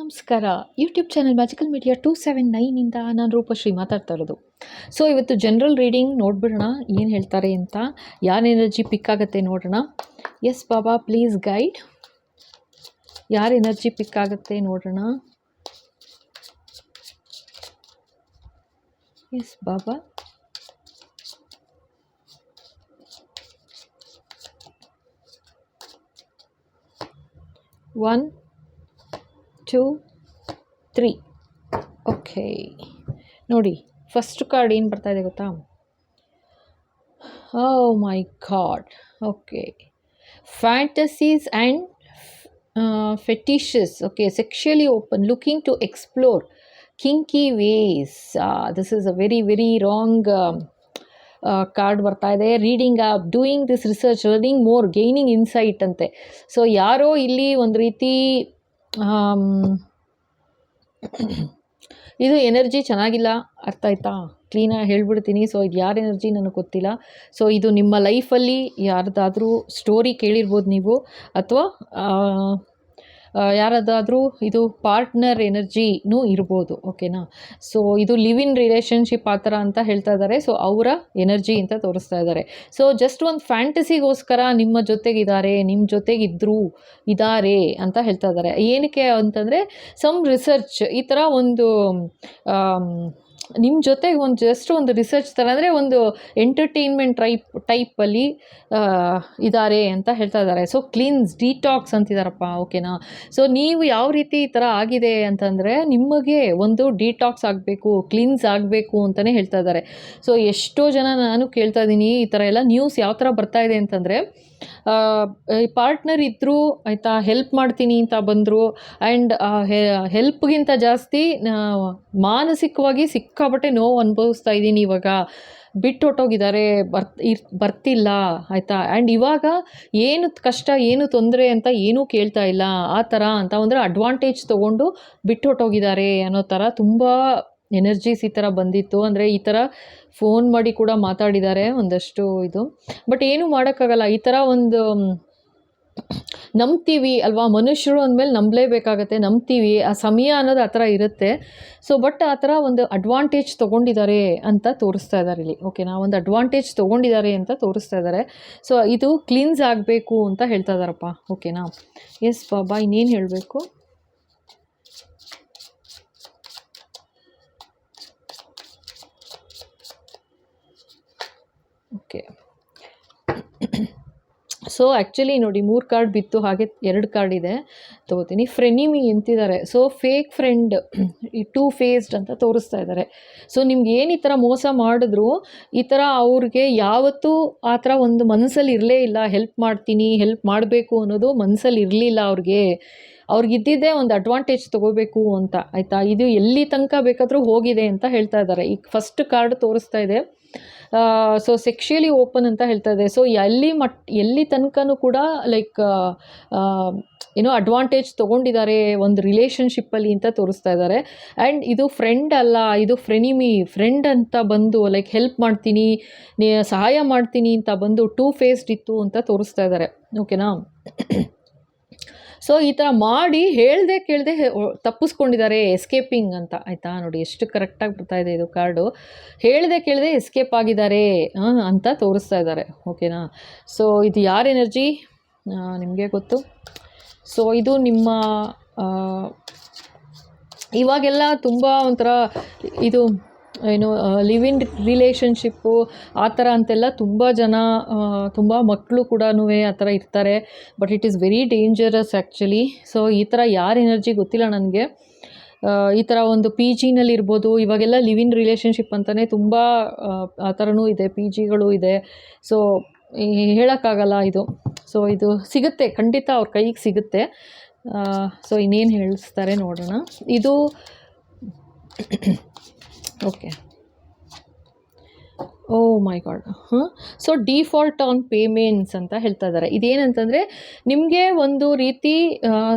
ನಮಸ್ಕಾರ. YouTube channel magical media 279 ಇಂದ ನಾನು ರೂಪಶ್ರೀ ಮಾತಾಡ್ತಾ ಇರೋದು. ಸೊ ಇವತ್ತು ಜನರಲ್ ರೀಡಿಂಗ್ ನೋಡ್ಬಿಡೋಣ ಏನು ಹೇಳ್ತಾರೆ ಅಂತ. ಯಾರ ಎನರ್ಜಿ ಪಿಕ್ ಆಗುತ್ತೆ ನೋಡೋಣ. Yes Baba please guide. ಯಾರ ಎನರ್ಜಿ ಪಿಕ್ ಆಗುತ್ತೆ ನೋಡೋಣ. ಎಸ್ ಬಾಬಾ. One 2 3 okay. ನೋಡಿ ಫಸ್ಟ್ ಕಾರ್ಡ್ ಏನು ಬರ್ತಾ ಇದೆ ಗೊತ್ತಾ? Oh my God. Okay, fantasies and fetishes. Okay, sexually open, looking to explore kinky ways. This is a very very wrong card ಬರ್ತಾ ಇದೆ. Reading up, doing this research, learning more, gaining insight ಅಂತೆ. So ಯಾರೋ ಇಲ್ಲಿ ಒಂದು ರೀತಿ ಇದು energy ಚೆನ್ನಾಗಿಲ್ಲ. ಅರ್ಥ ಆಯ್ತಾ? ಕ್ಲೀನಾಗಿ ಹೇಳ್ಬಿಡ್ತೀನಿ. ಸೊ ಇದು ಯಾರ ಎನರ್ಜಿ ನನಗೆ ಗೊತ್ತಿಲ್ಲ. ಸೊ ಇದು ನಿಮ್ಮ ಲೈಫಲ್ಲಿ ಯಾರ್ದಾದ್ರೂ ಸ್ಟೋರಿ ಕೇಳಿರ್ಬೋದು ನೀವು, ಅಥವಾ ಯಾರದಾದ್ರೂ ಇದು ಪಾರ್ಟ್ನರ್ ಎನರ್ಜಿನೂ ಇರ್ಬೋದು. ಓಕೆನಾ? ಸೊ ಇದು ಲಿವ್ ಇನ್ ರಿಲೇಷನ್ಶಿಪ್ ಆ ಥರ ಅಂತ ಹೇಳ್ತಾ ಇದ್ದಾರೆ. ಸೊ ಅವರ ಎನರ್ಜಿ ಅಂತ ತೋರಿಸ್ತಾ ಇದ್ದಾರೆ. ಸೊ ಜಸ್ಟ್ ಒಂದು ಫ್ಯಾಂಟಸಿಗೋಸ್ಕರ ನಿಮ್ಮ ಜೊತೆಗಿದ್ದಾರೆ, ನಿಮ್ಮ ಜೊತೆಗಿದ್ರು ಇದ್ದಾರೆ ಅಂತ ಹೇಳ್ತಾ ಇದ್ದಾರೆ. ಏನಕ್ಕೆ ಅಂತಂದರೆ ಸಮ್ ರಿಸರ್ಚ್ ಈ ಥರ ಒಂದು ನಿಮ್ಮ ಜೊತೆಗೆ ಒಂದು ಜಸ್ಟ್ ಒಂದು ರಿಸರ್ಚ್ ಥರ, ಅಂದರೆ ಒಂದು ಎಂಟರ್ಟೈನ್ಮೆಂಟ್ ಟೈಪಲ್ಲಿ ಇದ್ದಾರೆ ಅಂತ ಹೇಳ್ತಾ ಇದ್ದಾರೆ. ಸೊ ಕ್ಲೀನ್ಸ್, ಡಿಟಾಕ್ಸ್ ಅಂತಿದ್ದಾರಪ್ಪ. ಓಕೆನಾ? ಸೊ ನೀವು ಯಾವ ರೀತಿ ಈ ಥರ ಆಗಿದೆ ಅಂತಂದರೆ ನಿಮಗೆ ಒಂದು ಡಿಟಾಕ್ಸ್ ಆಗಬೇಕು, ಕ್ಲೀನ್ಸ್ ಆಗಬೇಕು ಅಂತಲೇ ಹೇಳ್ತಾ ಇದ್ದಾರೆ. ಸೊ ಎಷ್ಟೋ ಜನ ನಾನು ಕೇಳ್ತಾ ಇದ್ದೀನಿ ಈ ಥರ ಎಲ್ಲ ನ್ಯೂಸ್ ಯಾವ ಥರ ಬರ್ತಾ ಇದೆ ಅಂತಂದರೆ, ಪಾರ್ಟ್ನರ್ ಇದ್ದರು ಆಯಿತಾ, ಹೆಲ್ಪ್ ಮಾಡ್ತೀನಿ ಅಂತ ಬಂದರು, ಆ್ಯಂಡ್ ಹೆಲ್ಪ್ಗಿಂತ ಜಾಸ್ತಿ ಮಾನಸಿಕವಾಗಿ ಸಿಕ್ಕಾಪಟ್ಟೆ ನೋವು ಅನುಭವಿಸ್ತಾ ಇದ್ದೀನಿ ಇವಾಗ, ಬಿಟ್ಟು ಹೊಟ್ಟೋಗಿದ್ದಾರೆ, ಬರ್ತಿಲ್ಲ ಆಯಿತಾ, ಆ್ಯಂಡ್ ಇವಾಗ ಏನು ಕಷ್ಟ ಏನು ತೊಂದರೆ ಅಂತ ಏನೂ ಕೇಳ್ತಾ ಇಲ್ಲ ಆ ಥರ ಅಂತ, ಅಂದರೆ ಅಡ್ವಾಂಟೇಜ್ ತೊಗೊಂಡು ಬಿಟ್ಟು ಹೊಟ್ಟೋಗಿದ್ದಾರೆ ಅನ್ನೋ ಥರ ತುಂಬ ಎನರ್ಜೀಸ್ ಈ ಥರ ಬಂದಿತ್ತು. ಅಂದರೆ ಈ ಥರ ಫೋನ್ ಮಾಡಿ ಕೂಡ ಮಾತಾಡಿದ್ದಾರೆ ಒಂದಷ್ಟು ಇದು. ಬಟ್ ಏನೂ ಮಾಡೋಕ್ಕಾಗಲ್ಲ. ಈ ಥರ ಒಂದು ನಂಬ್ತೀವಿ ಅಲ್ವಾ, ಮನುಷ್ಯರು ಅಂದಮೇಲೆ ನಂಬಲೇಬೇಕಾಗತ್ತೆ, ನಂಬ್ತೀವಿ, ಆ ಸಮಯ ಅನ್ನೋದು ಆ ಥರ ಇರುತ್ತೆ. ಸೊ ಬಟ್ ಆ ಥರ ಒಂದು ಅಡ್ವಾಂಟೇಜ್ ತೊಗೊಂಡಿದ್ದಾರೆ ಅಂತ ತೋರಿಸ್ತಾ ಇದ್ದಾರೆ ಇಲ್ಲಿ. ಓಕೆನಾ? ಒಂದು ಅಡ್ವಾಂಟೇಜ್ ತೊಗೊಂಡಿದ್ದಾರೆ ಅಂತ ತೋರಿಸ್ತಾ ಇದ್ದಾರೆ. ಸೊ ಇದು ಕ್ಲೀನ್ಸ್ ಆಗಬೇಕು ಅಂತ ಹೇಳ್ತಾ ಇದ್ದಾರಪ್ಪ. ಓಕೆನಾ? ಎಸ್ ಬಾಬಾ, ಇನ್ನೇನು ಹೇಳಬೇಕು? ಓಕೆ. ಸೊ ಆ್ಯಕ್ಚುಲಿ ನೋಡಿ 3 ಕಾರ್ಡ್ ಬಿತ್ತು, ಹಾಗೆ 2 ಕಾರ್ಡ್ ಇದೆ, ತೊಗೋತೀನಿ. ಫ್ರೆನಿಮಿ ಎಂತಿದ್ದಾರೆ. ಸೊ ಫೇಕ್ ಫ್ರೆಂಡ್, ಈ 2 ಫೇಸ್ಡ್ ಅಂತ ತೋರಿಸ್ತಾ ಇದ್ದಾರೆ. ಸೊ ನಿಮ್ಗೆ ಏನು ಈ ಥರ ಮೋಸ ಮಾಡಿದ್ರು, ಈ ಥರ ಅವ್ರಿಗೆ ಯಾವತ್ತೂ ಆ ಥರ ಒಂದು ಮನಸ್ಸಲ್ಲಿ ಇರಲೇ ಇಲ್ಲ, ಹೆಲ್ಪ್ ಮಾಡ್ತೀನಿ, ಹೆಲ್ಪ್ ಮಾಡಬೇಕು ಅನ್ನೋದು ಮನಸ್ಸಲ್ಲಿ ಇರಲಿಲ್ಲ ಅವ್ರಿಗೆ. ಅವ್ರಿಗಿದ್ದಿದ್ದೇ ಒಂದು ಅಡ್ವಾಂಟೇಜ್ ತೊಗೋಬೇಕು ಅಂತ, ಆಯಿತಾ? ಇದು ಎಲ್ಲಿ ತನಕ ಬೇಕಾದರೂ ಹೋಗಿದೆ ಅಂತ ಹೇಳ್ತಾ ಇದ್ದಾರೆ. ಈಗ ಫಸ್ಟ್ ಕಾರ್ಡ್ ತೋರಿಸ್ತಾ ಇದೆ. ಸೊ ಸೆಕ್ಷುಯಲಿ ಓಪನ್ ಅಂತ ಹೇಳ್ತಾ ಇದೆ. ಸೊ ಎಲ್ಲಿ ತನಕನೂ ಕೂಡ ಲೈಕ್ ಏನೋ ಅಡ್ವಾಂಟೇಜ್ ತೊಗೊಂಡಿದ್ದಾರೆ ಒಂದು ರಿಲೇಷನ್ಶಿಪ್ಪಲ್ಲಿ ಅಂತ ತೋರಿಸ್ತಾ ಇದ್ದಾರೆ. ಆ್ಯಂಡ್ ಇದು ಫ್ರೆಂಡ್ ಅಲ್ಲ, ಇದು ಫ್ರೆನಿಮಿ, ಫ್ರೆಂಡ್ ಅಂತ ಬಂದು ಲೈಕ್ ಹೆಲ್ಪ್ ಮಾಡ್ತೀನಿ, ಸಹಾಯ ಮಾಡ್ತೀನಿ ಅಂತ ಬಂದು 2 ಫೇಸ್ಡ್ ಇತ್ತು ಅಂತ ತೋರಿಸ್ತಾ ಇದ್ದಾರೆ. ಓಕೆನಾ? ಸೊ ಈ ಥರ ಮಾಡಿ ಹೇಳ್ದೆ ಕೇಳದೆ ತಪ್ಪಿಸ್ಕೊಂಡಿದ್ದಾರೆ, ಎಸ್ಕೇಪಿಂಗ್ ಅಂತ, ಆಯಿತಾ? ನೋಡಿ ಎಷ್ಟು ಕರೆಕ್ಟಾಗಿ ಬರ್ತಾ ಇದೆ ಇದು ಕಾರ್ಡು. ಹೇಳ್ದೆ ಕೇಳದೆ ಎಸ್ಕೇಪ್ ಆಗಿದ್ದಾರೆ ಅಂತ ತೋರಿಸ್ತಾ ಇದ್ದಾರೆ. ಓಕೆನಾ? ಸೊ ಇದು ಯಾರ ಎನರ್ಜಿ ನಿಮಗೆ ಗೊತ್ತು. ಸೊ ಇದು ನಿಮ್ಮ ಇವಾಗೆಲ್ಲ ತುಂಬ ಒಂಥರ ಇದು ಏನು ಲಿವ್ ಇನ್ ರಿಲೇಷನ್ಶಿಪ್ಪು ಆ ಥರ ಅಂತೆಲ್ಲ ತುಂಬ ಜನ, ತುಂಬ ಮಕ್ಕಳು ಕೂಡ ಆ ಥರ ಇರ್ತಾರೆ. But it is very dangerous actually. So ಈ ಥರ ಯಾರ ಎನರ್ಜಿ ಗೊತ್ತಿಲ್ಲ ನನಗೆ. ಈ ಥರ ಒಂದು ಪಿ ಜಿನಲ್ಲಿ ಇರ್ಬೋದು, ಇವಾಗೆಲ್ಲ ಲಿವ್ ಇನ್ ರಿಲೇಷನ್ಶಿಪ್ ಅಂತಲೇ ತುಂಬ ಆ ಥರನೂ ಇದೆ, ಪಿ ಜಿಗಳು ಇದೆ. ಸೊ ಹೇಳೋಕ್ಕಾಗಲ್ಲ ಇದು. ಸೊ ಇದು ಸಿಗುತ್ತೆ, ಖಂಡಿತ ಅವ್ರ ಕೈಗೆ ಸಿಗುತ್ತೆ. ಸೊ ಇನ್ನೇನು ಹೇಳಿಸ್ತಾರೆ ನೋಡೋಣ. ಇದು okay. Oh my god. So default on payments ಅಂತ ಹೇಳ್ತಾ ಇದ್ದಾರೆ. ಇದೇನಂತಂದರೆ ನಿಮಗೆ ಒಂದು ರೀತಿ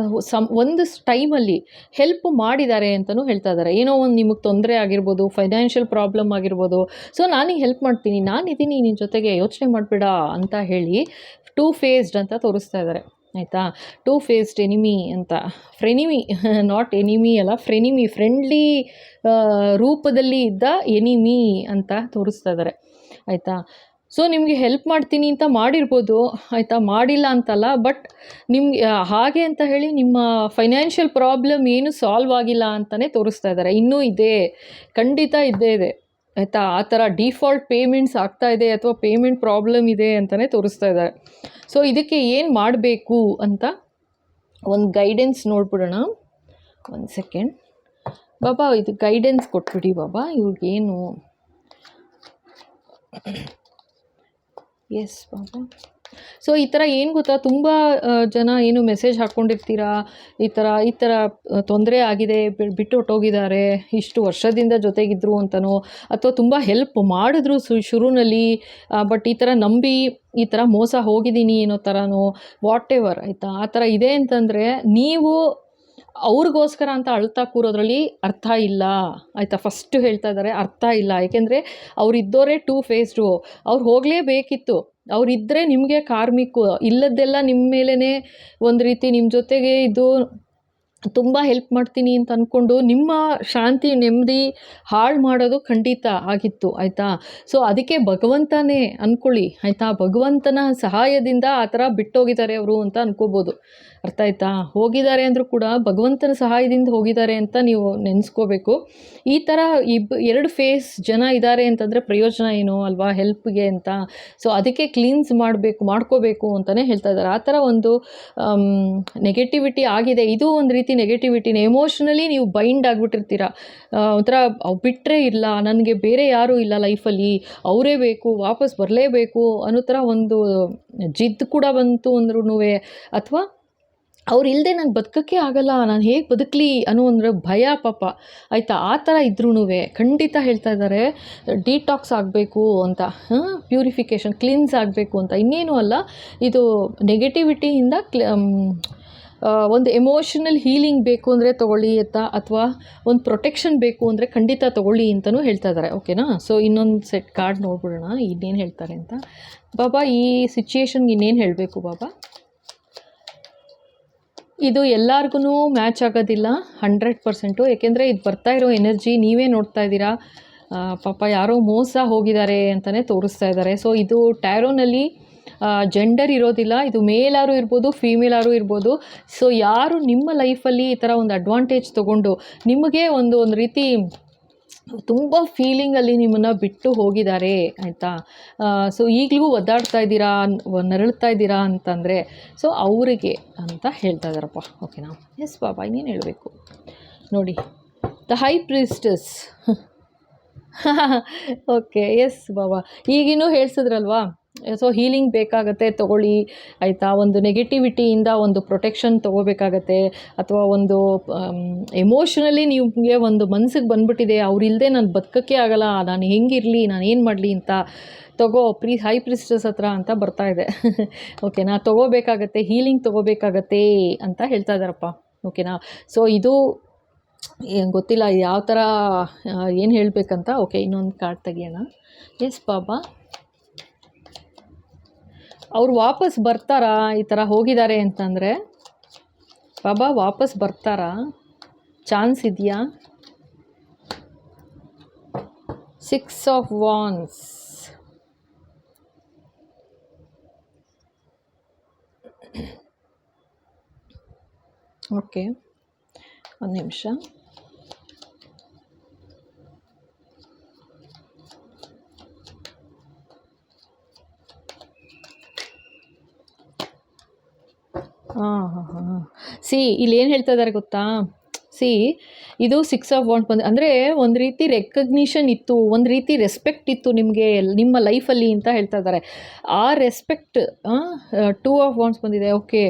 ಒಂದು ಟೈಮಲ್ಲಿ ಹೆಲ್ಪ್ ಮಾಡಿದ್ದಾರೆ ಅಂತಲೂ ಹೇಳ್ತಾ ಇದ್ದಾರೆ. ಏನೋ ಒಂದು ನಿಮಗೆ ತೊಂದರೆ ಆಗಿರ್ಬೋದು, ಫೈನಾನ್ಷಿಯಲ್ ಪ್ರಾಬ್ಲಮ್ ಆಗಿರ್ಬೋದು. ಸೊ ನಾನೀಗ ಹೆಲ್ಪ್ ಮಾಡ್ತೀನಿ, ನಾನಿದ್ದೀನಿ ನಿನ್ನ ಜೊತೆಗೆ, ಯೋಚನೆ ಮಾಡಬೇಡ ಅಂತ ಹೇಳಿ 2 ಫೇಸ್ಡ್ ಅಂತ ತೋರಿಸ್ತಾ ಇದ್ದಾರೆ. ಆಯಿತಾ. ಟೂ ಫೇಸ್ಡ್ ಎನಿಮಿ ಅಂತ, ಫ್ರೆನಿಮಿ ನಾಟ್ ಎನಿಮಿ ಅಲ್ಲ, ಫ್ರೆನಿಮಿ, ಫ್ರೆಂಡ್ಲಿ ರೂಪದಲ್ಲಿ ಇದ್ದ ಎನಿಮಿ ಅಂತ ತೋರಿಸ್ತಾ ಇದ್ದಾರೆ ಆಯಿತಾ. ಸೊ ನಿಮಗೆ ಹೆಲ್ಪ್ ಮಾಡ್ತೀನಿ ಅಂತ ಮಾಡಿರ್ಬೋದು ಆಯಿತಾ, ಮಾಡಿಲ್ಲ ಅಂತಲ್ಲ, ಬಟ್ ನಿಮ್ಗೆ ಹಾಗೆ ಅಂತ ಹೇಳಿ ನಿಮ್ಮ ಫೈನಾನ್ಷಿಯಲ್ ಪ್ರಾಬ್ಲಮ್ ಏನು ಸಾಲ್ವ್ ಆಗಿಲ್ಲ ಅಂತಲೇ ತೋರಿಸ್ತಾ ಇದ್ದಾರೆ. ಇನ್ನೂ ಇದೆ, ಖಂಡಿತ ಇದ್ದೇ ಇದೆ ಆಯಿತಾ. ಆ ಥರ ಡಿಫಾಲ್ಟ್ ಪೇಮೆಂಟ್ಸ್ ಆಗ್ತಾ ಇದೆ ಅಥವಾ ಪೇಮೆಂಟ್ ಪ್ರಾಬ್ಲಮ್ ಇದೆ ಅಂತಲೇ ತೋರಿಸ್ತಾ ಇದ್ದಾರೆ. ಸೊ ಇದಕ್ಕೆ ಏನು ಮಾಡಬೇಕು ಅಂತ ಒಂದು ಗೈಡೆನ್ಸ್ ನೋಡ್ಬಿಡೋಣ. ಒಂದು ಸೆಕೆಂಡ್ ಬಾಬಾ, ಇದು ಗೈಡೆನ್ಸ್ ಕೊಟ್ಬಿಡಿ ಬಾಬಾ ಇವ್ರಿಗೇನು. ಎಸ್ ಬಾಬಾ. ಸೊ ಈ ಥರ ಏನು ಗೊತ್ತಾ, ತುಂಬ ಜನ ಏನು ಮೆಸೇಜ್ ಹಾಕ್ಕೊಂಡಿರ್ತೀರಾ, ಈ ಥರ ತೊಂದರೆ ಆಗಿದೆ, ಬಿಟ್ಟು ಹೊಟ್ಟೋಗಿದ್ದಾರೆ, ಇಷ್ಟು ವರ್ಷದಿಂದ ಜೊತೆಗಿದ್ರು ಅಂತನೋ, ಅಥವಾ ತುಂಬ ಹೆಲ್ಪ್ ಮಾಡಿದ್ರು ಶುರುನಲ್ಲಿ, ಬಟ್ ಈ ಥರ ನಂಬಿ ಈ ಥರ ಮೋಸ ಹೋಗಿದ್ದೀನಿ ಅನ್ನೋ ಥರನೋ, ವಾಟ್ ಎವರ್ ಆಯಿತಾ. ಆ ಥರ ಇದೆ ಅಂತಂದರೆ ನೀವು ಅವ್ರಿಗೋಸ್ಕರ ಅಂತ ಅಳ್ತಾ ಕೂರೋದ್ರಲ್ಲಿ ಅರ್ಥ ಇಲ್ಲ ಆಯಿತಾ. ಫಸ್ಟು ಹೇಳ್ತಾ ಇದ್ದಾರೆ, ಅರ್ಥ ಇಲ್ಲ. ಏಕೆಂದರೆ ಅವರಿದ್ದೋರೇ ಟೂ ಫೇಸ್ಡು, ಅವ್ರು ಹೋಗಲೇಬೇಕಿತ್ತು. ಅವರಿದ್ದರೆ ನಿಮಗೆ ಕಾರ್ಮಿಕ್ಕು, ಇಲ್ಲದ್ದೆಲ್ಲ ನಿಮ್ಮ ಮೇಲೇ ಒಂದು ರೀತಿ ನಿಮ್ಮ ಜೊತೆಗೆ ಇದು ತುಂಬ ಹೆಲ್ಪ್ ಮಾಡ್ತೀನಿ ಅಂತ ಅಂದ್ಕೊಂಡು ನಿಮ್ಮ ಶಾಂತಿ ನೆಮ್ಮದಿ ಹಾಳು ಮಾಡೋದು ಖಂಡಿತ ಆಗಿತ್ತು ಆಯಿತಾ. ಸೊ ಅದಕ್ಕೆ ಭಗವಂತನೇ ಅಂದ್ಕೊಳ್ಳಿ ಆಯಿತಾ, ಭಗವಂತನ ಸಹಾಯದಿಂದ ಆ ಥರ ಬಿಟ್ಟೋಗಿದ್ದಾರೆ ಅವರು ಅಂತ ಅನ್ಕೋಬೋದು. ಅರ್ಥ ಆಯ್ತಾ. ಹೋಗಿದ್ದಾರೆ ಅಂದರೂ ಕೂಡ ಭಗವಂತನ ಸಹಾಯದಿಂದ ಹೋಗಿದ್ದಾರೆ ಅಂತ ನೀವು ನೆನೆಸ್ಕೋಬೇಕು. ಈ ಥರ ಎರಡು ಫೇಸ್ ಜನ ಇದ್ದಾರೆ ಅಂತಂದರೆ ಪ್ರಯೋಜನ ಏನು ಅಲ್ವಾ, ಹೆಲ್ಪ್ಗೆ ಅಂತ. ಸೊ ಅದಕ್ಕೆ ಕ್ಲೀನ್ಸ್ ಮಾಡ್ಕೋಬೇಕು ಅಂತಲೇ ಹೇಳ್ತಾ ಇದ್ದಾರೆ. ಆ ಥರ ಒಂದು ನೆಗೆಟಿವಿಟಿ ಆಗಿದೆ. ಇದು ಒಂದು ರೀತಿ ನೆಗೆಟಿವಿಟಿನೇ. ಎಮೋಷ್ನಲಿ ನೀವು ಬೈಂಡ್ ಆಗಿಬಿಟ್ಟಿರ್ತೀರ. ಒಂಥರ ಬಿಟ್ಟರೆ ಇಲ್ಲ, ನನಗೆ ಬೇರೆ ಯಾರೂ ಇಲ್ಲ ಲೈಫಲ್ಲಿ, ಅವರೇ ಬೇಕು, ವಾಪಸ್ ಬರಲೇಬೇಕು ಅನ್ನೋ ಥರ ಒಂದು ಜಿದ್ದು ಕೂಡ ಬಂತು ಅಂದ್ರೂ, ಅಥವಾ ಅವ್ರು ಇಲ್ಲದೆ ನಾನು ಬದುಕೋಕ್ಕೆ ಆಗಲ್ಲ, ನಾನು ಹೇಗೆ ಬದುಕಲಿ ಅನ್ನೋ ಅಂದರೆ ಭಯ ಪಾಪ ಆಯಿತಾ. ಆ ಥರ ಇದ್ರೂ ಖಂಡಿತ ಹೇಳ್ತಾ ಇದ್ದಾರೆ ಡಿಟಾಕ್ಸ್ ಆಗಬೇಕು ಅಂತ, ಪ್ಯೂರಿಫಿಕೇಷನ್, ಕ್ಲೀನ್ಸ್ ಆಗಬೇಕು ಅಂತ. ಇನ್ನೇನು ಅಲ್ಲ, ಇದು ನೆಗೆಟಿವಿಟಿಯಿಂದ ಒಂದು ಎಮೋಷನಲ್ ಹೀಲಿಂಗ್ ಬೇಕು ಅಂದರೆ ತೊಗೊಳ್ಳಿ ಅಥವಾ ಒಂದು ಪ್ರೊಟೆಕ್ಷನ್ ಬೇಕು ಅಂದರೆ ಖಂಡಿತ ತೊಗೊಳ್ಳಿ ಅಂತಲೂ ಹೇಳ್ತಾ ಇದ್ದಾರೆ. ಓಕೆನಾ. ಸೊ ಇನ್ನೊಂದು ಸೆಟ್ ಕಾರ್ಡ್ ನೋಡ್ಬಿಡೋಣ ಇನ್ನೇನು ಹೇಳ್ತಾರೆ ಅಂತ. ಬಾಬಾ ಈ ಸಿಚುಯೇಷನ್ಗೆ ಇನ್ನೇನು ಹೇಳಬೇಕು ಬಾಬಾ. ಇದು ಎಲ್ಲರಿಗೂ ಮ್ಯಾಚ್ ಆಗೋದಿಲ್ಲ 100%. ಏಕೆಂದರೆ ಇದು ಬರ್ತಾ ಇರೋ ಎನರ್ಜಿ ನೀವೇ ನೋಡ್ತಾ ಇದ್ದೀರಾ. ಪಾಪ ಯಾರೋ ಮೋಸ ಹೋಗಿದ್ದಾರೆ ಅಂತಲೇ ತೋರಿಸ್ತಾ ಇದ್ದಾರೆ. ಸೊ ಇದು ಟ್ಯಾರೋನಲ್ಲಿ ಜೆಂಡರ್ ಇರೋದಿಲ್ಲ, ಇದು ಮೇಲಾರು ಇರ್ಬೋದು, ಫೀಮೇಲಾರು ಇರ್ಬೋದು. ಸೊ ಯಾರು ನಿಮ್ಮ ಲೈಫಲ್ಲಿ ಈ ಥರ ಒಂದು ಅಡ್ವಾಂಟೇಜ್ ತೊಗೊಂಡು ನಿಮಗೆ ಒಂದು ರೀತಿ ತುಂಬ ಫೀಲಿಂಗಲ್ಲಿ ನಿಮ್ಮನ್ನು ಬಿಟ್ಟು ಹೋಗಿದ್ದಾರೆ ಆಯಿತಾ. ಸೊ ಈಗಲೂ ಒದ್ದಾಡ್ತಾ ಇದ್ದೀರಾ, ನರಳ್ತಾ ಇದ್ದೀರಾ ಅಂತಂದರೆ ಸೊ ಅವರಿಗೆ ಅಂತ ಹೇಳ್ತಾ ಇದ್ದಾರಪ್ಪ. ಓಕೆನಾ. ಎಸ್ ಬಾಬಾ ಇನ್ನೇನು ಹೇಳಬೇಕು ನೋಡಿ. The high priestess. Okay yes Baba ಈಗಿನ್ನೂ ಹೇಳ್ಸಿದ್ರಲ್ವಾ. ಸೊ ಹೀಲಿಂಗ್ ಬೇಕಾಗತ್ತೆ, ತೊಗೊಳ್ಳಿ ಆಯಿತಾ. ಒಂದು ನೆಗೆಟಿವಿಟಿಯಿಂದ ಒಂದು ಪ್ರೊಟೆಕ್ಷನ್ ತೊಗೋಬೇಕಾಗತ್ತೆ, ಅಥವಾ ಒಂದು ಎಮೋಷ್ನಲಿ ನಿಮಗೆ ಒಂದು ಮನಸ್ಸಿಗೆ ಬಂದ್ಬಿಟ್ಟಿದೆ, ಅವ್ರಿಲ್ಲದೆ ನಾನು ಬದುಕೋಕ್ಕೆ ಆಗಲ್ಲ, ನಾನು ಹೆಂಗಿರಲಿ, ನಾನು ಏನು ಮಾಡಲಿ ಅಂತ ಹೈ ಪ್ರಿಸ್ಟಸ್ ಹತ್ರ ಅಂತ ಬರ್ತಾ ಇದೆ. ಓಕೆನಾ. ತೊಗೋಬೇಕಾಗತ್ತೆ, ಹೀಲಿಂಗ್ ತೊಗೋಬೇಕಾಗತ್ತೆ ಅಂತ ಹೇಳ್ತಾ ಇದ್ದಾರಪ್ಪ. ಓಕೆನಾ. ಸೊ ಇದು ಗೊತ್ತಿಲ್ಲ ಯಾವ ಥರ ಏನು ಹೇಳಬೇಕಂತ. ಓಕೆ ಇನ್ನೊಂದು ಕಾರ್ಡ್ ತೆಗಿಯೋಣ. ಎಸ್ ಬಾಬಾ. ಅವ್ರು ವಾಪಸ್ ಬರ್ತಾರಾ ಈ ಥರ ಹೋಗಿದ್ದಾರೆ ಅಂತಂದರೆ ಬಾಬಾ, ವಾಪಸ್ ಬರ್ತಾರಾ, ಚಾನ್ಸ್ ಇದೆಯಾ? 6 of Wands. ಓಕೆ ಒಂದು ನಿಮಿಷ. ಇಲ್ಲಿ ಏನು ಹೇಳ್ತಾ ಇದ್ದಾರೆ ಗೊತ್ತಾ. ಇದು 6 of Wands ಬಂದು ಅಂದರೆ ಒಂದು ರೀತಿ ರೆಕಗ್ನಿಷನ್ ಇತ್ತು, ಒಂದು ರೀತಿ ರೆಸ್ಪೆಕ್ಟ್ ಇತ್ತು ನಿಮಗೆ ನಿಮ್ಮ ಲೈಫಲ್ಲಿ ಅಂತ ಹೇಳ್ತಾ ಇದ್ದಾರೆ. ಆ ರೆಸ್ಪೆಕ್ಟ್ 2 of Wands ಬಂದಿದೆ. Okay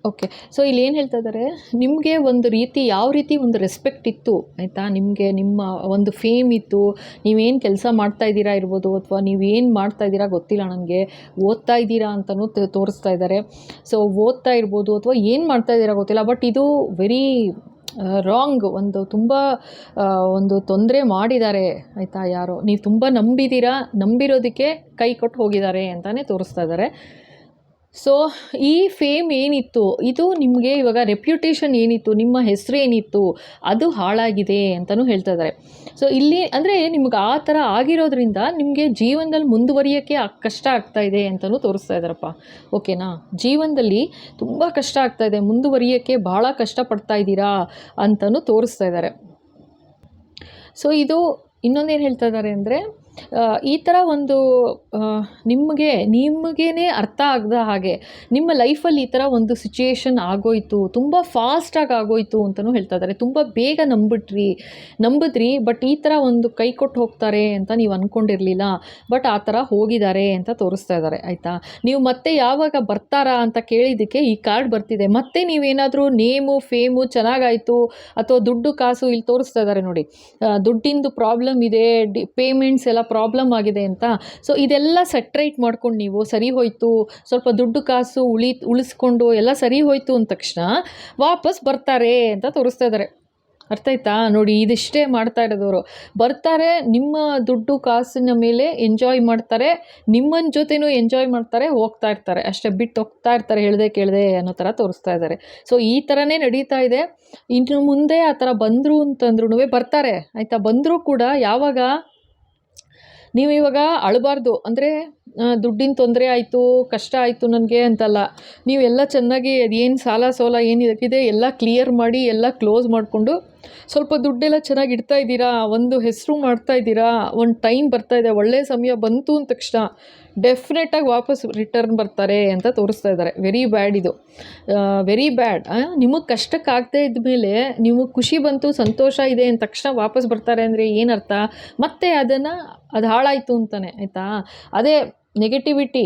okay. ಸೊ ಇಲ್ಲಿ ಏನು ಹೇಳ್ತಾ ಇದ್ದಾರೆ, ನಿಮಗೆ ಒಂದು ರೀತಿ ಯಾವ ರೀತಿ ಒಂದು ರೆಸ್ಪೆಕ್ಟ್ ಇತ್ತು ಆಯಿತಾ, ನಿಮಗೆ ನಿಮ್ಮ ಒಂದು ಫೇಮ್ ಇತ್ತು, ನೀವೇನು ಕೆಲಸ ಮಾಡ್ತಾ ಇದ್ದೀರಾ ಇರ್ಬೋದು, ಅಥವಾ ನೀವೇನು ಮಾಡ್ತಾ ಇದ್ದೀರಾ ಗೊತ್ತಿಲ್ಲ ನನಗೆ, ಓದ್ತಾ ಇದ್ದೀರಾ ಅಂತಲೂ ತೋರಿಸ್ತಾ ಇದ್ದಾರೆ. ಸೊ ಓದ್ತಾ ಇರ್ಬೋದು ಅಥವಾ ಏನು ಮಾಡ್ತಾ ಇದ್ದೀರಾ ಗೊತ್ತಿಲ್ಲ, ಬಟ್ ಇದು ವೆರಿ ರಾಂಗ್ ಒಂದು ತುಂಬ ಒಂದು ತೊಂದರೆ ಮಾಡಿದ್ದಾರೆ ಆಯಿತಾ. ಯಾರೋ ನೀವು ತುಂಬ ನಂಬಿದ್ದೀರಾ, ನಂಬಿರೋದಕ್ಕೆ ಕೈ ಕೊಟ್ಟು ಹೋಗಿದ್ದಾರೆ ಅಂತಲೇ ತೋರಿಸ್ತಾ ಇದ್ದಾರೆ. ಸೊ ಈ ಫೇಮ್ ಏನಿತ್ತು, ಇದು ನಿಮಗೆ ಇವಾಗ ರೆಪ್ಯುಟೇಷನ್ ಏನಿತ್ತು, ನಿಮ್ಮ ಹೆಸರು ಏನಿತ್ತು, ಅದು ಹಾಳಾಗಿದೆ ಅಂತಲೂ ಹೇಳ್ತಾ ಇದ್ದಾರೆ. ಸೊ ಇಲ್ಲಿ ಅಂದರೆ ನಿಮ್ಗೆ ಆ ಥರ ಆಗಿರೋದ್ರಿಂದ ನಿಮಗೆ ಜೀವನದಲ್ಲಿ ಮುಂದುವರಿಯೋಕ್ಕೆ ಕಷ್ಟ ಆಗ್ತಾಯಿದೆ ಅಂತಲೂ ತೋರಿಸ್ತಾ ಇದ್ದಾರಪ್ಪ. ಓಕೆನಾ, ಜೀವನದಲ್ಲಿ ತುಂಬ ಕಷ್ಟ ಆಗ್ತಾಯಿದೆ, ಮುಂದುವರಿಯೋಕ್ಕೆ ಭಾಳ ಕಷ್ಟಪಡ್ತಾ ಇದ್ದೀರಾ ಅಂತಲೂ ತೋರಿಸ್ತಾ ಇದ್ದಾರೆ. ಸೊ ಇದು ಇನ್ನೊಂದೇನು ಹೇಳ್ತಾ ಇದ್ದಾರೆ ಅಂದರೆ, ಈ ಥರ ಒಂದು ನಿಮಗೇ ಅರ್ಥ ಆಗದ ಹಾಗೆ ನಿಮ್ಮ ಲೈಫಲ್ಲಿ ಈ ಥರ ಒಂದು ಸಿಚುಯೇಷನ್ ಆಗೋಯ್ತು, ತುಂಬ ಫಾಸ್ಟಾಗಿ ಆಗೋಯ್ತು ಅಂತಲೂ ಹೇಳ್ತಾ ಇದ್ದಾರೆ. ತುಂಬ ಬೇಗ ನಂಬಿದ್ರಿ, ಬಟ್ ಈ ಥರ ಒಂದು ಕೈ ಕೊಟ್ಟು ಹೋಗ್ತಾರೆ ಅಂತ ನೀವು ಅಂದ್ಕೊಂಡಿರಲಿಲ್ಲ, ಬಟ್ ಆ ಥರ ಹೋಗಿದ್ದಾರೆ ಅಂತ ತೋರಿಸ್ತಾ ಇದ್ದಾರೆ ಆಯಿತಾ. ನೀವು ಮತ್ತೆ ಯಾವಾಗ ಬರ್ತಾರಾ ಅಂತ ಕೇಳಿದ್ದಕ್ಕೆ ಈ ಕಾರ್ಡ್ ಬರ್ತಿದೆ. ಮತ್ತೆ ನೀವೇನಾದರೂ ನೇಮು ಫೇಮು ಚೆನ್ನಾಗಾಯಿತು ಅಥವಾ ದುಡ್ಡು ಕಾಸು, ಇಲ್ಲಿ ತೋರಿಸ್ತಾ ಇದ್ದಾರೆ ನೋಡಿ, ದುಡ್ಡಿಂದು ಪ್ರಾಬ್ಲಮ್ ಇದೆ, ಪೇಮೆಂಟ್ಸ್ ಎಲ್ಲ ಪ್ರಾಬ್ಲಮ್ ಆಗಿದೆ ಅಂತ. ಸೊ ಇದೆಲ್ಲ ಸೆಟ್ರೈಟ್ ಮಾಡ್ಕೊಂಡು ನೀವು ಸರಿ ಹೋಯಿತು, ಸ್ವಲ್ಪ ದುಡ್ಡು ಕಾಸು ಉಳಿಸ್ಕೊಂಡು ಎಲ್ಲ ಸರಿ ಹೋಯಿತು ಅಂದ ತಕ್ಷಣ ವಾಪಸ್ ಬರ್ತಾರೆ ಅಂತ ತೋರಿಸ್ತಾ ಇದ್ದಾರೆ. ಅರ್ಥ ಆಯ್ತಾ ನೋಡಿ, ಇದಿಷ್ಟೇ ಮಾಡ್ತಾ ಇರೋದವರು. ಬರ್ತಾರೆ, ನಿಮ್ಮ ದುಡ್ಡು ಕಾಸಿನ ಮೇಲೆ ಎಂಜಾಯ್ ಮಾಡ್ತಾರೆ, ನಿಮ್ಮನ ಜೊತೆನೂ ಎಂಜಾಯ್ ಮಾಡ್ತಾರೆ, ಹೋಗ್ತಾ ಇರ್ತಾರೆ, ಅಷ್ಟೇ ಬಿಟ್ಟು ಹೋಗ್ತಾ ಇರ್ತಾರೆ, ಹೇಳ್ದೆ ಕೇಳದೆ ಅನ್ನೋ ಥರ ತೋರಿಸ್ತಾ ಇದ್ದಾರೆ. ಸೊ ಈ ಥರನೇ ನಡೀತಾ ಇದೆ. ಇನ್ನು ಮುಂದೆ ಆ ಥರ ಬಂದರು ಅಂತಂದ್ರೂ ಬರ್ತಾರೆ ಆಯಿತಾ. ಬಂದರೂ ಕೂಡ ಯಾವಾಗ ನೀವು ಇವಾಗ ಅಳಬಾರ್ದು, ಅಂದರೆ ದುಡ್ಡಿನ ತೊಂದರೆ ಆಯಿತು, ಕಷ್ಟ ಆಯಿತು ನನಗೆ ಅಂತಲ್ಲ. ನೀವೆಲ್ಲ ಚೆನ್ನಾಗಿ ಅದೇನು ಸಾಲ ಸೋಲ ಏನಿದೆ ಎಲ್ಲ ಕ್ಲಿಯರ್ ಮಾಡಿ, ಎಲ್ಲ ಕ್ಲೋಸ್ ಮಾಡಿಕೊಂಡು ಸ್ವಲ್ಪ ದುಡ್ಡೆಲ್ಲ ಚೆನ್ನಾಗಿ ಇಡ್ತಾ ಇದ್ದೀರಾ, ಒಂದು ಹೆಸರು ಮಾಡ್ತಾ ಇದ್ದೀರಾ, ಒಂದು ಟೈಮ್ ಬರ್ತಾಯಿದೆ, ಒಳ್ಳೆಯ ಸಮಯ ಬಂತು ಅಂದ ತಕ್ಷಣ ಡೆಫಿನೆಟಾಗಿ ವಾಪಸ್ ರಿಟರ್ನ್ ಬರ್ತಾರೆ ಅಂತ ತೋರಿಸ್ತಾ ಇದ್ದಾರೆ. ವೆರಿ ಬ್ಯಾಡ್ ಇದು, ವೆರಿ ಬ್ಯಾಡ್. ನಿಮಗೆ ಕಷ್ಟಕ್ಕಾಗದೇ ಇದ್ಮೇಲೆ ನಿಮಗೆ ಖುಷಿ ಬಂತು, ಸಂತೋಷ ಇದೆ ಅಂದ ತಕ್ಷಣ ವಾಪಸ್ ಬರ್ತಾರೆ ಅಂದರೆ ಏನರ್ಥ? ಮತ್ತೆ ಅದು ಹಾಳಾಯಿತು ಅಂತಲೇ ಆಯಿತಾ. ಅದೇ ನೆಗೆಟಿವಿಟಿ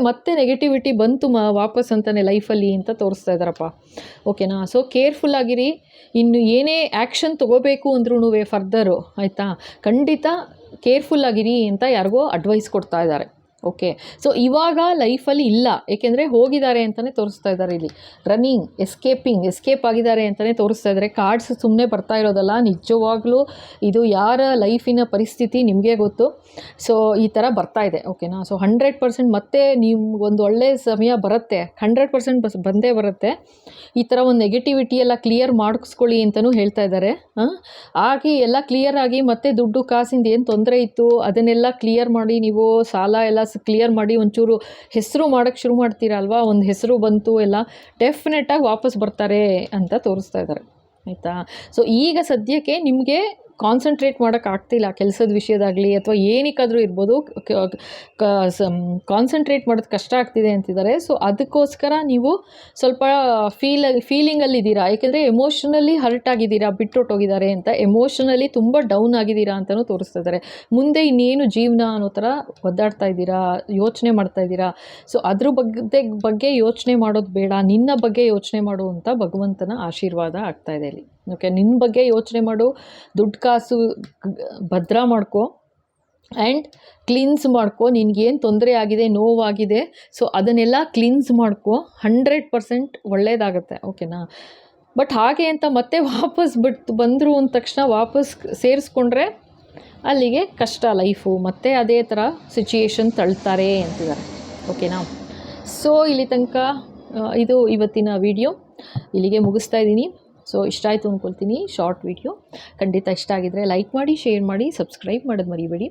ಮತ್ತೆ ನೆಗೆಟಿವಿಟಿ ಬಂತು ವಾಪಸ್ ಅಂತಾನೆ ಲೈಫಲ್ಲಿ ಅಂತ ತೋರಿಸ್ತಾ ಇದ್ದಾರಪ್ಪ. ಓಕೆನಾ. ಸೊ ಕೇರ್ಫುಲ್ ಆಗಿರಿ. ಇನ್ನು ಏನೇ ಆ್ಯಕ್ಷನ್ ತೊಗೋಬೇಕು ಅಂದ್ರೂ ಫರ್ದರು ಆಯಿತಾ, ಖಂಡಿತ ಕೇರ್ಫುಲ್ ಆಗಿರಿ ಅಂತ ಯಾರಿಗೋ ಅಡ್ವೈಸ್ ಕೊಡ್ತಾ ಇದ್ದಾರೆ. ಓಕೆ. ಸೊ ಇವಾಗ ಲೈಫಲ್ಲಿ ಇಲ್ಲ, ಏಕೆಂದರೆ ಹೋಗಿದ್ದಾರೆ ಅಂತಲೇ ತೋರಿಸ್ತಾ ಇದ್ದಾರೆ ಇಲ್ಲಿ. ರನ್ನಿಂಗ್, ಎಸ್ಕೇಪ್ ಆಗಿದ್ದಾರೆ ಅಂತಲೇ ತೋರಿಸ್ತಾ ಇದ್ದಾರೆ. ಕಾರ್ಡ್ಸ್ ಸುಮ್ಮನೆ ಬರ್ತಾ ಇರೋದಲ್ಲ, ನಿಜವಾಗ್ಲೂ ಇದು ಯಾರ ಲೈಫಿನ ಪರಿಸ್ಥಿತಿ ನಿಮಗೆ ಗೊತ್ತು. ಸೊ ಈ ಥರ ಬರ್ತಾ ಇದೆ. ಓಕೆನಾ. ಸೊ 100% ಮತ್ತೆ ನಿಮ್ಗೊಂದು ಒಳ್ಳೆಯ ಸಮಯ ಬರುತ್ತೆ, 100% ಬಂದೇ ಬರುತ್ತೆ. ಈ ಥರ ಒಂದು ನೆಗೆಟಿವಿಟಿ ಎಲ್ಲ ಕ್ಲಿಯರ್ ಮಾಡಿಸ್ಕೊಳ್ಳಿ ಅಂತಲೂ ಹೇಳ್ತಾ ಇದ್ದಾರೆ. ಆಗಿ ಎಲ್ಲ ಕ್ಲಿಯರ್ ಆಗಿ ಮತ್ತೆ ದುಡ್ಡು ಕಾಸಿಂದ ಏನು ತೊಂದರೆ ಇತ್ತು ಅದನ್ನೆಲ್ಲ ಕ್ಲಿಯರ್ ಮಾಡಿ, ನೀವು ಸಾಲ ಎಲ್ಲ ಕ್ಲಿಯರ್ ಮಾಡಿ ಒಂಚೂರು ಹೆಸರು ಮಾಡೋಕ್ಕೆ ಶುರು ಮಾಡ್ತೀರಾ ಅಲ್ವಾ, ಒಂದು ಹೆಸರು ಬಂತು ಎಲ್ಲ, ಡೆಫಿನೆಟಾಗಿ ವಾಪಸ್ ಬರ್ತಾರೆ ಅಂತ ತೋರಿಸ್ತಾ ಇದ್ದಾರೆ ಆಯಿತಾ. ಸೊ ಈಗ ಸದ್ಯಕ್ಕೆ ನಿಮಗೆ ಕಾನ್ಸಂಟ್ರೇಟ್ ಮಾಡೋಕ್ಕಾಗ್ತಿಲ್ಲ, ಕೆಲಸದ ವಿಷಯದಾಗಲಿ ಅಥವಾ ಏನಕ್ಕಾದರೂ ಇರ್ಬೋದು, ಕಾನ್ಸಂಟ್ರೇಟ್ ಮಾಡೋದು ಕಷ್ಟ ಆಗ್ತಿದೆ ಅಂತಿದ್ದಾರೆ. ಸೊ ಅದಕ್ಕೋಸ್ಕರ ನೀವು ಸ್ವಲ್ಪ ಫೀಲಿಂಗಲ್ಲಿದ್ದೀರಾ, ಏಕೆಂದರೆ ಎಮೋಷನಲಿ ಹರ್ಟ್ ಆಗಿದ್ದೀರಾ, ಬಿಟ್ಟೊಟ್ಟೋಗಿದ್ದಾರೆ ಅಂತ, ಎಮೋಷನಲಿ ತುಂಬ ಡೌನ್ ಆಗಿದ್ದೀರಾ ಅಂತಲೂ ತೋರಿಸ್ತಾ ಇದ್ದಾರೆ. ಮುಂದೆ ಇನ್ನೇನು ಜೀವನ ಅನ್ನೋ ಥರ ಒದ್ದಾಡ್ತಾ ಇದ್ದೀರಾ, ಯೋಚನೆ ಮಾಡ್ತಾ ಇದ್ದೀರಾ. ಸೊ ಅದ್ರ ಬಗ್ಗೆ ಯೋಚನೆ ಮಾಡೋದು ಬೇಡ, ನಿನ್ನ ಬಗ್ಗೆ ಯೋಚನೆ ಮಾಡು ಅಂತ ಭಗವಂತನ ಆಶೀರ್ವಾದ ಆಗ್ತಾ ಇದೆ ಇಲ್ಲಿ. ಓಕೆ. ನಿನ್ನ ಬಗ್ಗೆ ಯೋಚನೆ ಮಾಡು, ದುಡ್ಡು ಕಾಸು ಭದ್ರ ಮಾಡ್ಕೊ ಆ್ಯಂಡ್ ಕ್ಲೀನ್ಸ್ ಮಾಡ್ಕೊ. ನಿನಗೇನು ತೊಂದರೆ ಆಗಿದೆ, ನೋವಾಗಿದೆ, ಸೊ ಅದನ್ನೆಲ್ಲ ಕ್ಲೀನ್ಸ್ ಮಾಡ್ಕೊ, 100% ಒಳ್ಳೆಯದಾಗುತ್ತೆ. ಓಕೆನಾ. ಬಟ್ ಹಾಗೆ ಅಂತ ಮತ್ತೆ ವಾಪಸ್ ಬಂದರು ಅಂದ ತಕ್ಷಣ ವಾಪಸ್ ಸೇರಿಸ್ಕೊಂಡ್ರೆ ಅಲ್ಲಿಗೆ ಕಷ್ಟ ಲೈಫು, ಮತ್ತೆ ಅದೇ ಥರ ಸಿಚುಯೇಷನ್ ತಳ್ತಾರೆ ಅಂತಿದ್ದಾರೆ. ಓಕೆನಾ. ಸೊ ಇಲ್ಲಿ ತನಕ ಇದು ಇವತ್ತಿನ ವಿಡಿಯೋ, ಇಲ್ಲಿಗೆ ಮುಗಿಸ್ತಾ ಇದ್ದೀನಿ. ಸೊ ಇಷ್ಟ ಆಯಿತು ಅಂದ್ಕೊಳ್ತೀನಿ, ಶಾರ್ಟ್ ವಿಡಿಯೋ. ಖಂಡಿತ ಇಷ್ಟ ಆಗಿದ್ದರೆ ಲೈಕ್ ಮಾಡಿ, ಶೇರ್ ಮಾಡಿ, ಸಬ್ಸ್ಕ್ರೈಬ್ ಮಾಡೋದು ಮರಿಬೇಡಿ.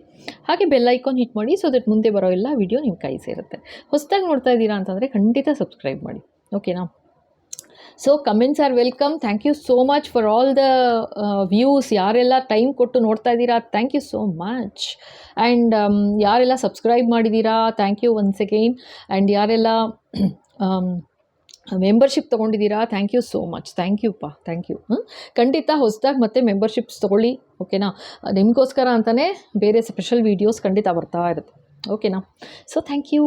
ಹಾಗೆ ಬೆಲ್ ಐಕಾನ್ ಹಿಟ್ ಮಾಡಿ, ಸೊ ದಟ್ ಮುಂದೆ ಬರೋ ಎಲ್ಲ ವಿಡಿಯೋ ನಿಮ್ಮ ಕೈ ಸೇರುತ್ತೆ. ಹೊಸದಾಗಿ ನೋಡ್ತಾ ಇದ್ದೀರಾ ಅಂತಂದರೆ ಖಂಡಿತ ಸಬ್ಸ್ಕ್ರೈಬ್ ಮಾಡಿ. ಓಕೆನಾ. So comments are welcome. Thank you so much for all the views. ಯಾರೆಲ್ಲ ಟೈಮ್ ಕೊಟ್ಟು ನೋಡ್ತಾ ಇದ್ದೀರಾ, thank you so much. And ಯಾರೆಲ್ಲ ಸಬ್ಸ್ಕ್ರೈಬ್ ಮಾಡಿದ್ದೀರಾ, thank you once again. And ಯಾರೆಲ್ಲ ಮೆಂಬರ್ಶಿಪ್ ತೊಗೊಂಡಿದ್ದೀರಾ, thank you so much. Thank you. ಖಂಡಿತ ಹೊಸದಾಗಿ ಮತ್ತೆ ಮೆಂಬರ್ಶಿಪ್ಸ್ ತೊಗೊಳ್ಳಿ. ಓಕೆನಾ. ನಿಮಗೋಸ್ಕರ ಅಂತಲೇ ಬೇರೆ ಸ್ಪೆಷಲ್ ವೀಡಿಯೋಸ್ ಖಂಡಿತ ಬರ್ತಾ ಇರುತ್ತೆ. ಓಕೆನಾ. So thank you.